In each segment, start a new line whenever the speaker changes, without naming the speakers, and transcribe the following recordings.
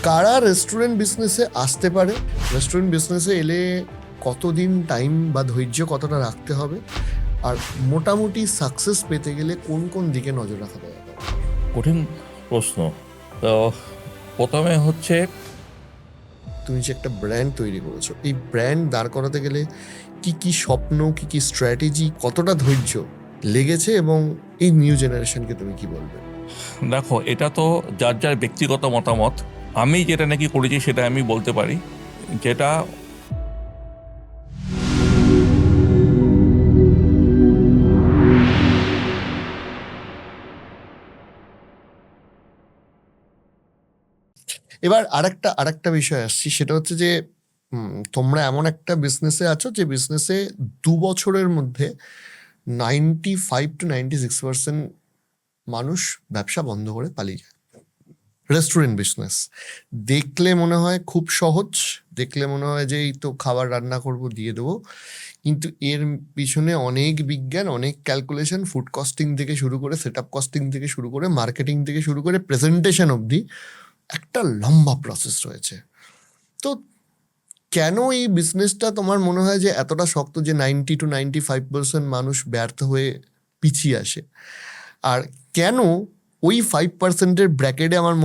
কারা রেস্টুরেন্ট বিজনেসে আসতে পারে, রেস্টুরেন্ট বিজনেসে এলে কতদিন টাইম বা ধৈর্য কতটা রাখতে হবে, আর মোটামুটি সাকসেস পেতে গেলে কোন কোন দিকে নজর রাখা দরকার?
কঠিন প্রশ্ন। তো প্রথমে হচ্ছে
তুমি যে একটা ব্র্যান্ড তৈরি করেছো, এই ব্র্যান্ড দাঁড় করাতে গেলে কি কি স্বপ্ন, কি কি স্ট্র্যাটেজি, কতটা ধৈর্য লেগেছে, এবং এই নিউ জেনারেশনকে তুমি কি বলবে?
দেখো, এটা তো যার যার ব্যক্তিগত মতামত। আমি যেটা নাকি করেছি সেটা আমি বলতে পারি। যেটা
এবার আরেকটা বিষয় আসছি, সেটা হচ্ছে যে তোমরা এমন একটা বিজনেসে আছো যে বিজনেসে 2 বছরের মধ্যে 95 to 96% মানুষ ব্যবসা বন্ধ করে পালিয়ে যায়। রেস্টুরেন্ট বিজনেস দেখলে মনে হয় খুব সহজ, দেখলে মনে হয় যে এই তো খাবার রান্না করব, দিয়ে দেবো, কিন্তু এর পিছনে অনেক বিজ্ঞান, অনেক ক্যালকুলেশন, ফুড কস্টিং থেকে শুরু করে, সেট আপ কস্টিং থেকে শুরু করে, মার্কেটিং থেকে শুরু করে, প্রেজেন্টেশন অবধি একটা লম্বা প্রসেস রয়েছে। তো কেন এই বিজনেসটা তোমার মনে হয় যে এতটা শক্ত, যে 90 to 95% মানুষ ব্যর্থ হয়ে পিছিয়ে আসে? আর কেন ওই 5%-এর ব্র্যাকেটে আমার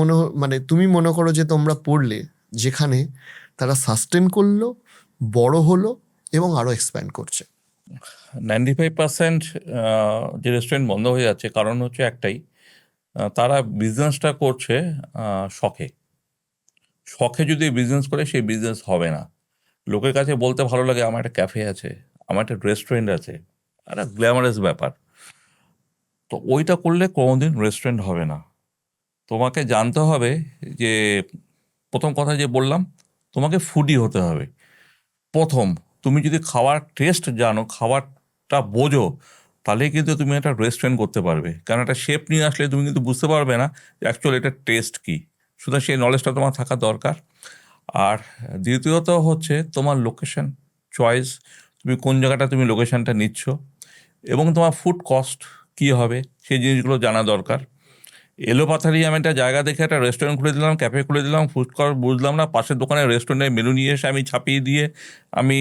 মানে তুমি মনে করো যে তোমরা পড়লে, যেখানে তারা সাস্টেন করলো, বড় হলো এবং আরো এক্সপ্যান্ড করছে?
95% যে রেস্টুরেন্ট বন্ধ হয়ে যাচ্ছে কারণ হচ্ছে একটাই, তারা বিজনেসটা করছে শখে। শখে যদি বিজনেস করে সেই বিজনেস হবে না। লোকের কাছে বলতে ভালো লাগে আমার একটা ক্যাফে আছে, আমার একটা রেস্টুরেন্ট আছে, একটা গ্ল্যামারাস ব্যাপার। তো ওইটা করলে কোনোদিন রেস্টুরেন্ট হবে না। তোমাকে জানতে হবে যে, প্রথম কথা যে বললাম, তোমাকে ফুডি হতে হবে প্রথম। তুমি যদি খাওয়ার টেস্ট জানো, খাবারটা বোঝো, তাহলেই কিন্তু তুমি একটা রেস্টুরেন্ট করতে পারবে। কারণ একটা শেফ নিয়ে আসলে তুমি কিন্তু বুঝতে পারবে না অ্যাকচুয়ালি এটা টেস্ট কী। সুতরাং সেই নলেজটা তোমার থাকা দরকার। আর দ্বিতীয়ত হচ্ছে তোমার লোকেশন চয়েস, তুমি কোন জায়গাটা তুমি লোকেশনটা নিচ্ছ, এবং তোমার ফুড কস্ট কী হবে সেই জিনিসগুলো জানা দরকার। এলোপাথারি আমি একটা জায়গা দেখে একটা রেস্টুরেন্ট খুলে দিলাম, ক্যাফে খুলে দিলাম, ফুড কস্ট বুঝলাম না, পাশের দোকানে রেস্টুরেন্টের মেনু নিয়ে এসে আমি ছাপিয়ে দিয়ে আমি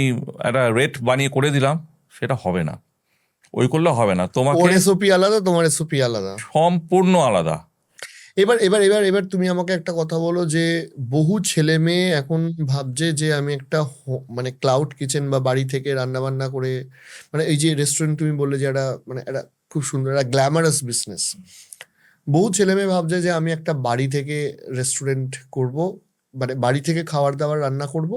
একটা রেট বানিয়ে করে দিলাম, সেটা হবে না। ওই করলে হবে না,
ওর
তোমাকে
এসওপি আলাদা, তোমার এসওপি আলাদা।
সম্পূর্ণ আলাদা।
এবার এবার এবার এবার তুমি আমাকে একটা কথা বলো, যে বহু ছেলে মেয়ে এখন ভাবছে যে আমি একটা মানে ক্লাউড কিচেন বা বাড়ি থেকে রান্না বান্না করে, মানে এই যে রেস্টুরেন্ট তুমি বললে যে একটা, মানে একটা খুব সুন্দর একটা গ্ল্যামারাস বিজনেস, বহু ছেলে মেয়ে ভাবছে যে আমি একটা বাড়ি থেকে রেস্টুরেন্ট করব, মানে বাড়ি থেকে খাবার দাবার রান্না করব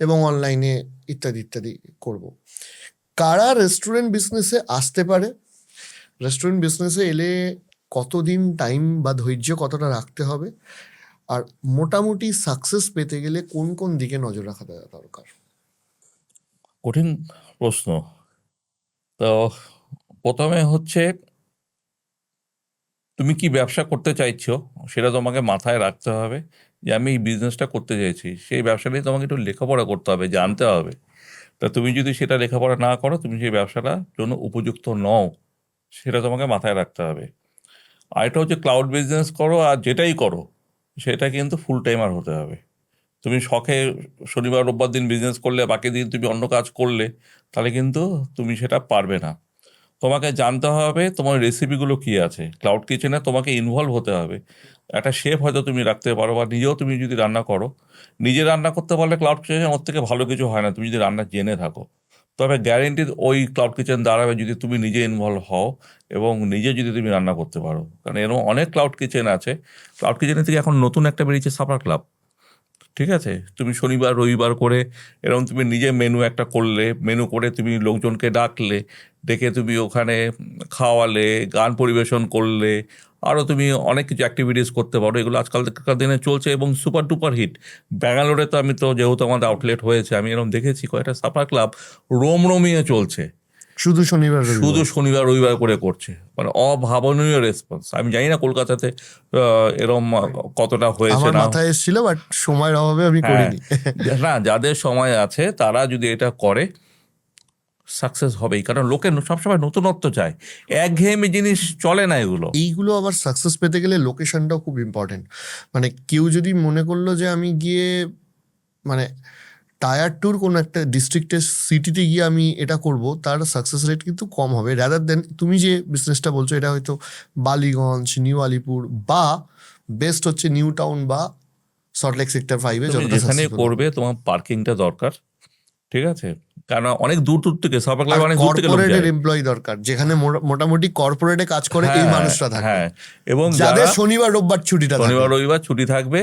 এবং অনলাইনে ইত্যাদি ইত্যাদি করব। কারা রেস্টুরেন্ট বিজনেসে আসতে পারে, রেস্টুরেন্ট বিজনেসে এলে কতদিন টাইম বা ধৈর্য কতটা রাখতে হবে, আর মোটামুটি সাকসেস পেতে গেলে কোন কোন দিকে নজর রাখা দরকার?
কঠিন প্রশ্ন। তো প্রথমে হচ্ছে, তুমি কি ব্যবসা করতে চাইছো সেটা তোমাকে মাথায় রাখতে হবে, যে আমি এই বিজনেসটা করতে চাইছি। সেই ব্যবসা নিয়ে তোমাকে একটু লেখাপড়া করতে হবে, জানতে হবে। তা তুমি যদি সেটা লেখাপড়া না করো, তুমি সেই ব্যবসাটার জন্য উপযুক্ত নও, সেটা তোমাকে মাথায় রাখতে হবে। আর এটা হচ্ছে, ক্লাউড বিজনেস করো আর যেটাই করো, সেটা কিন্তু ফুল টাইমার হতে হবে। তুমি শখে শনিবার রোববার দিন বিজনেস করলে, বাকি দিন তুমি অন্য কাজ করলে, তাহলে কিন্তু তুমি সেটা পারবে না। তোমাকে জানতে হবে তোমার রেসিপিগুলো কী আছে। ক্লাউড কিচেনে তোমাকে ইনভলভ হতে হবে। একটা শেফ হয়তো তুমি রাখতে পারো, বা নিজেও তুমি যদি রান্না করো, নিজে রান্না করতে পারলে ক্লাউড কিচেনে ওর থেকে ভালো কিছু হয় না, তুমি যদি রান্না জেনে থাকো। তবে গ্যারেন্টি ওই ক্লাউড কিচেন দাঁড়াবে যদি তুমি নিজে ইনভলভ হও এবং নিজে যদি তুমি রান্না করতে পারো। কারণ এরকম অনেক ক্লাউড কিচেন আছে। ক্লাউড কিচেনের থেকে এখন নতুন একটা বেরিয়েছে, সাপার ক্লাব। ঠিক আছে, তুমি শনিবার রবিবার করে এরকম তুমি নিজে মেনু একটা করলে, মেনু করে তুমি লোকজনকে ডাকলে, ডেকে তুমি ওখানে খাওয়ালে, গান পরিবেশন করলে, আরও তুমি অনেক কিছু অ্যাক্টিভিটিস করতে পারো। এগুলো আজকালকার দিনে চলছে এবং সুপার ডুপার হিট। ব্যাঙ্গালোরে তো আমি তো, যেহেতু আমাদের আউটলেট হয়েছে, আমি এরকম দেখেছি কয়েকটা সাপার ক্লাব রোমিয়ে চলছে।
শুধু শনিবার
শুধু
রবিবার?
শনিবার রবিবার করে করছে, মানে অভাবনীয় রেসপন্স। আমি জানি না কলকাতাতে এরম কতটা হয়েছে
আমার
না।
মাথায় এসেছিল, বাট সময়ের অভাবে আমি
হ্যাঁ,
করিনি।
না, যাদের সময় আছে তারা যদি এটা করে, সাকসেস হবেই, কারণ লোকে সবসময় নতুনত্ব চায়, একঘেয়েমি জিনিস চলে না এগুলো।
এইগুলো আবার সাকসেস পেতে গেলে লোকেশনটাও খুব ইম্পর্টেন্ট। মানে কেউ যদি মনে করলো যে আমি গিয়ে মানে টায়ার টুর কোনো একটা ডিস্ট্রিক্টের সিটিতে গিয়ে আমি এটা করব, তার সাকসেস রেট কিন্তু কম হবে। রাদার দেন তুমি যে বিজনেসটা বলছো এটা হয়তো বালিগঞ্জ, নিউ আলিপুর বা বেস্ট হচ্ছে নিউ টাউন বা সল্টলেক সেক্টর 5-এ
তুমি
যতটা
যেখানে
successful
করবে
হবে।
তোমার পার্কিংটা দরকার, ঠিক আছে, কারণ অনেক দূর দূর থেকে সাপোর্ট
আর
অনেক দূর থেকে লোক
কর্পোরেটের
যায়।
এমপ্লয়ি দরকার, যেখানে মোটামুটি কর্পোরেটে কাজ করে এই
হ্যাঁ,
মানুষরা থাকবে,
হ্যাঁ, এবং
যাদের
যারা
শনিবার রোববার ছুটিটা
শনিবার
থাকে,
রবিবার ছুটি থাকবে,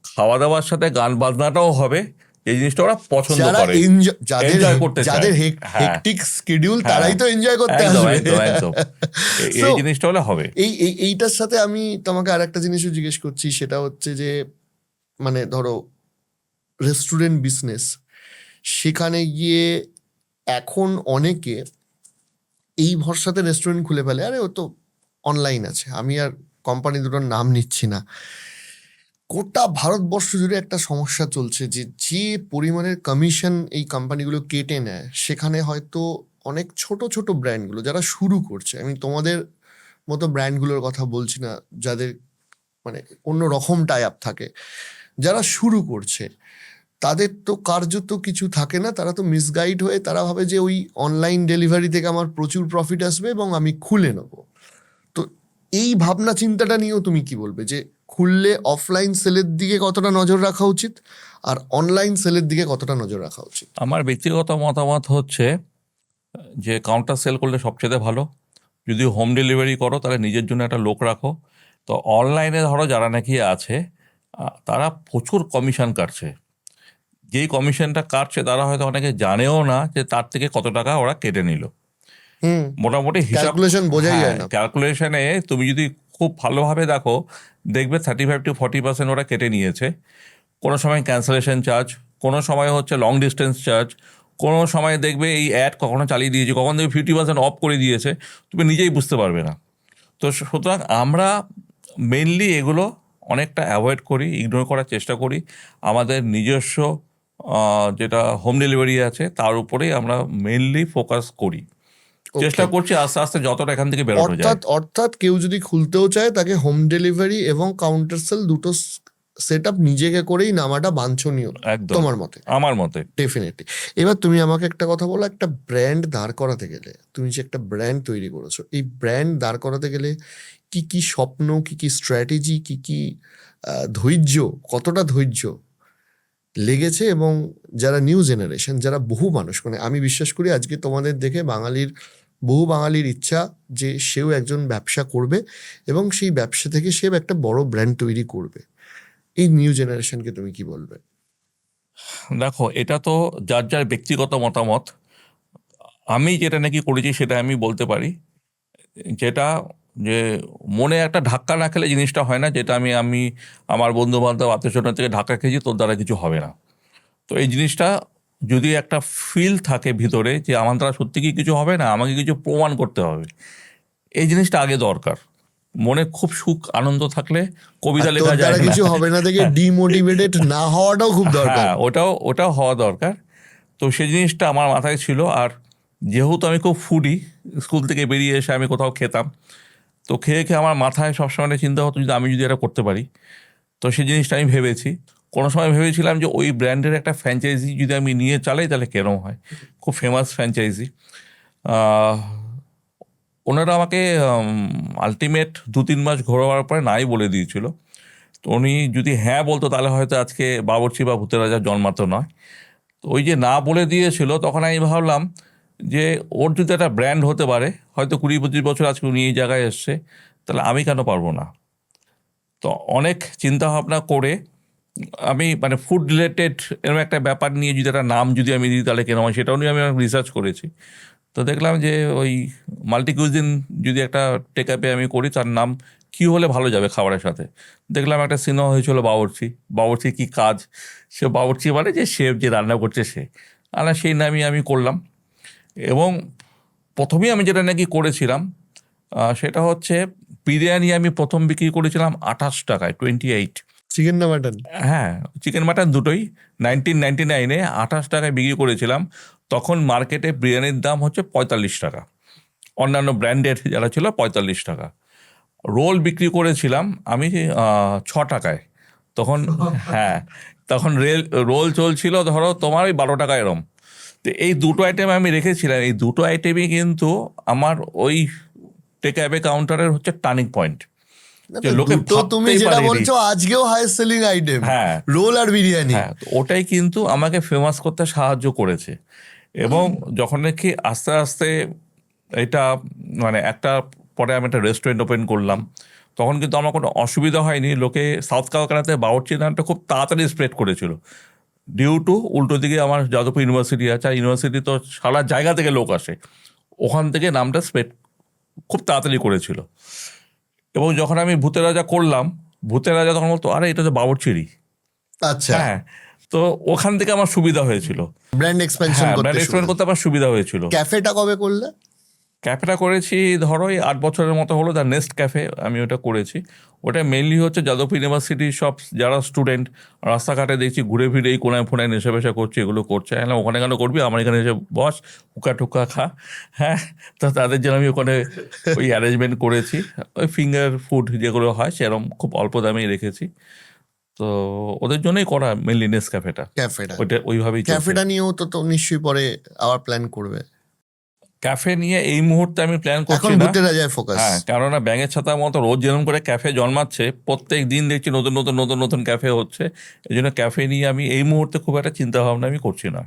খাওয়া দাওয়ার সাথে গান বাজনাটাও হবে, এই জিনিসটা ওরা পছন্দ
যারা
করে,
যাদের
এনজয় করতে চায়।
যাদের
হ্যাঁ,
হেকটিক শিডিউল,
হ্যাঁ,
তারাই তো এনজয় করতে
একদম
আসবে।
একদম একদম
So,
এই জিনিসটা হলে হবে।
এইটার সাথে আমি তোমাকে আরেকটা জিনিসও জিজ্ঞেস করছি, সেটা হচ্ছে যে মানে ধরো রেস্টুরেন্ট বিজনেস, সেখানে গিয়ে এখন অনেকে এই ভরসাতে রেস্টুরেন্ট খুলে ফেলে, আরে ও তো অনলাইন আছে, আমি আর কোম্পানি দুটোর নাম নিচ্ছি না। গোটা ভারতবর্ষ জুড়ে একটা সমস্যা চলছে যে যে পরিমাণের কমিশন এই কোম্পানিগুলো কেটে নেয়, সেখানে হয়তো অনেক ছোট ছোট ব্র্যান্ডগুলো যারা শুরু করছে, আমি তোমাদের মতো ব্র্যান্ডগুলোর কথা বলছি না যাদের মানে অন্য রকম টাই আপ থাকে, যারা শুরু করছে তাদের তো কার্যত কিছু থাকে না, তারা তো মিসগাইড হয়ে তারা ভাবে যে ওই অনলাইন ডেলিভারি থেকে আমার প্রচুর প্রফিট আসবে এবং আমি খুলে নেব। তো এই ভাবনা চিন্তাটা নিয়েও তুমি কি বলবে, যে খুললে অফলাইন সেলের দিকে কতটা নজর রাখা উচিত আর অনলাইন সেলের দিকে কতটা নজর রাখা উচিত?
আমার ব্যক্তিগত মতামত হচ্ছে যে কাউন্টার সেল করলে সবচেয়ে ভালো। যদি হোম ডেলিভারি করো তাহলে নিজের জন্য একটা লোক রাখো। তো অনলাইনে ধরো যারা নাকি আছে তারা প্রচুর কমিশন কাটছে, যেই কমিশনটা কাটছে তারা হয়তো অনেকে জানেও না যে তার থেকে কত টাকা ওরা কেটে নিল। মোটামুটি হিসাব,
ক্যালকুলেশন বোঝাই যায় না।
ক্যালকুলেশনে তুমি যদি খুব ভালোভাবে দেখো, দেখবে 35-40% ওরা কেটে নিয়েছে। কোনো সময় ক্যান্সেলেশন চার্জ, কোনো সময় হচ্ছে লং ডিস্টেন্স চার্জ, কোনো সময় দেখবে এই অ্যাড কখনো চালিয়ে দিয়েছে, কখন দেখবে 50% অফ করে দিয়েছে, তুমি নিজেই বুঝতে পারবে না। তো সুতরাং আমরা মেনলি এগুলো অনেকটা অ্যাভয়েড করি, ইগনোর করার চেষ্টা করি। আমাদের নিজস্ব যেটা হোম ডেলিভারি আছে তার উপরেই আমরা মেনলি ফোকাস করি, চেষ্টা করছি আস্তে আস্তে যতটা এখান থেকে বেরোনো যায়।
অর্থাৎ কেউ যদি খুলতেও চায় তাকে হোম ডেলিভারি এবং কাউন্টার সেল দুটো সেট আপ নিজেকে করেই নামাটা বাঞ্ছনীয়
একদম
তোমার মতে?
আমার মতে
ডেফিনেটলি। এবার তুমি আমাকে একটা কথা বলো, একটা ব্র্যান্ড দাঁড় করাতে গেলে, তুমি যে একটা ব্র্যান্ড তৈরি করেছো, এই ব্র্যান্ড দাঁড় করাতে গেলে কি কি স্বপ্ন, কি কি স্ট্র্যাটেজি, কি কি ধৈর্য, কতটা ধৈর্য লেগেছে? এবং যারা নিউ জেনারেশন, যারা বহু মানুষ, মানে আমি বিশ্বাস করি আজকে তোমাদের দেখে বহু বাঙালির ইচ্ছা যে সেও একজন ব্যবসা করবে এবং সেই ব্যবসা থেকে সে একটা বড় ব্র্যান্ড তৈরি করবে। এই নিউ জেনারেশনকে তুমি কি বলবে?
দেখো, এটা তো যার যার ব্যক্তিগত মতামত। আমি যেটা নাকি করেছি সেটা আমি বলতে পারি, যেটা যে মনে একটা ধাক্কা না খেলে জিনিসটা হয় না, যেটা আমি আমার বন্ধু বান্ধব আত্মীয়স্বজন থেকে ধাক্কা খেয়েছি, তোর দ্বারা কিছু হবে না। তো এই জিনিসটা যদি একটা ফিল থাকে ভিতরে যে আমার দ্বারা সত্যি কি কিছু হবে না, আমাকে কিছু প্রমাণ করতে হবে, এই জিনিসটা আগে দরকার। মনে খুব সুখ আনন্দ থাকলে কবিতা
আর
লেখা
তোর
যায়
দ্বারা
না।
কিছু হবে না থেকে ডিমোটিভেটেড না হওয়াটাও খুব দরকার।
হ্যাঁ, ওটাও হওয়া দরকার। তো সেই জিনিসটা আমার মাথায় ছিল। আর যেহেতু আমি খুব ফুডি, স্কুল থেকে বেরিয়ে এসে আমি কোথাও খেতাম, তো খেয়ে খেয়ে আমার মাথায় সবসময় একটা চিন্তা হতো যদি আমি যদি এটা করতে পারি। তো সেই জিনিসটা আমি ভেবেছি। কোনো সময় ভেবেছিলাম যে ওই ব্র্যান্ডের একটা ফ্র্যাঞ্চাইজি যদি আমি নিয়ে চালাই তাহলে কেরম হয়, খুব ফেমাস ফ্র্যাঞ্চাইজি। ওনারা আমাকে আলটিমেট 2-3 মাস ঘোরাবার পরে নাই বলে দিয়েছিল। তো উনি যদি হ্যাঁ বলতো তাহলে হয়তো আজকে বাবুর্চি বা ভূতের রাজা জন্মাতো নয়। তো ওই যে না বলে দিয়েছিল, তখন আমি ভাবলাম যে ওর যদি একটা ব্র্যান্ড হতে পারে, হয়তো 20-25 বছর আজকে উনি এই জায়গায় এসছে, তাহলে আমি কেন পারবো না? তো অনেক চিন্তা ভাবনা করে আমি মানে ফুড রিলেটেড এরকম একটা ব্যাপার নিয়ে যদি একটা নাম যদি আমি দিই তাহলে কেন হয়, সেটাও নিয়ে আমি রিসার্চ করেছি। তো দেখলাম যে ওই মাল্টি কুইজিন যদি একটা টেক আপে আমি করি, তার নাম কী হলে ভালো যাবে খাবারের সাথে। দেখলাম একটা সিনেমা হয়েছিল বাবুর্চি, বাবুর্চি কী কাজ, সে বাবুর্চি মানে যে শেফ, যে রান্না করছে সে, আর সেই নামই আমি করলাম। এবং প্রথমেই আমি যেটা নাকি করেছিলাম সেটা হচ্ছে বিরিয়ানি আমি প্রথম বিক্রি করেছিলাম 28 টাকায়, 28।
চিকেন না মাটন?
হ্যাঁ, চিকেন মাটন দুটোই 1999-এ 28 টাকায় বিক্রি করেছিলাম। তখন মার্কেটে বিরিয়ানির দাম হচ্ছে 45 টাকা, অন্যান্য ব্র্যান্ডের যারা ছিল 45 টাকা। রোল বিক্রি করেছিলাম আমি 6 টাকায় তখন। হ্যাঁ, তখন রোল চলছিল ধরো তোমার ওই 12 টাকা এরম। তো এই দুটো আইটেম আমি রেখেছিলাম, এই দুটো আইটেমই কিন্তু আমার ওই টেক অ্যাওয়ে কাউন্টারের হচ্ছে টার্নিং পয়েন্ট। যে লোকে
তো তুমি
ভাবতেই
যেটা
পারেনি।
বলছো আজকেও হাইয়েস্ট সেলিং আইটেম
হ্যাঁ।
রোল আর বিরিয়ানি।
হ্যাঁ, তো ওটাই কিন্তু আমাকে ফেমাস করতে সাহায্য করেছে। এবং যখন নাকি আস্তে আস্তে এটা মানে একটা পরে আমি একটা রেস্টুরেন্ট ওপেন করলাম, তখন কিন্তু আমার কোনো অসুবিধা হয়নি। লোকে সাউথ কালকাতাতে বাবুর্চি নামটা খুব তাড়াতাড়ি স্প্রেড করেছিল, ডিউ টু উল্টো দিকে আমার যাদবপুর ইউনিভার্সিটি আছে, আর ইউনিভার্সিটি তো সারা জায়গা থেকে লোক আসে, ওখান থেকে নামটা স্প্রেড খুব তাড়াতাড়ি করেছিল। এবং যখন আমি ভূতের রাজা করলাম, ভূতের রাজা তখন বলতো আরে এটা তো বাবুর্চিরই।
আচ্ছা,
হ্যাঁ, তো ওখান থেকে আমার সুবিধা হয়েছিল।
ব্র্যান্ড এক্সপেনশন
হ্যাঁ,
করতে
ব্র্যান্ড এক্সপেন্ড করতে আমার সুবিধা হয়েছিল।
ক্যাফেটা কবে করলে?
ক্যাফেটা করেছি ধরো এই 8 বছরের মতো হলো, দ্য নেস্ট ক্যাফে আমি ওটা করেছি। ওটা মেনলি হচ্ছে যাদবপুর ইউনিভার্সিটির সব যারা স্টুডেন্ট রাস্তাঘাটে দেখছি ঘুরে ফিরে এই কোনায় ফোনায় নেশা পেশা করছে, এগুলো করছে। হ্যাঁ, ওখানে কেন করবি, আমার এখানে এসে বস, হুকা টুকা খা। হ্যাঁ, তো তাদের জন্য আমি ওখানে ওই অ্যারেঞ্জমেন্ট করেছি, ওই ফিঙ্গার ফুড যেগুলো হয় সেরকম খুব অল্প দামেই রেখেছি। তো ওদের জন্যই করা মেনলি নেস্ট ক্যাফেটা,
ক্যাফেটা
ওইটা ওইভাবেই চলছে।
ক্যাফেটা নিয়েও তো নিশ্চয়ই পরে আবার প্ল্যান করবে।
ক্যাফে নিয়ে এই মুহূর্তে আমি প্ল্যান
এখন
করছি না।
ভূতের রাজায় ফোকাস।
হ্যাঁ, কেননা ব্যাঙের ছাতার মতো রোজ যেরকম করে ক্যাফে জন্মাচ্ছে, প্রত্যেক দিন দেখছি নতুন নতুন নতুন নতুন ক্যাফে হচ্ছে। এই জন্য ক্যাফে নিয়ে আমি এই মুহূর্তে খুব একটা চিন্তা ভাবনা আমি করছি না।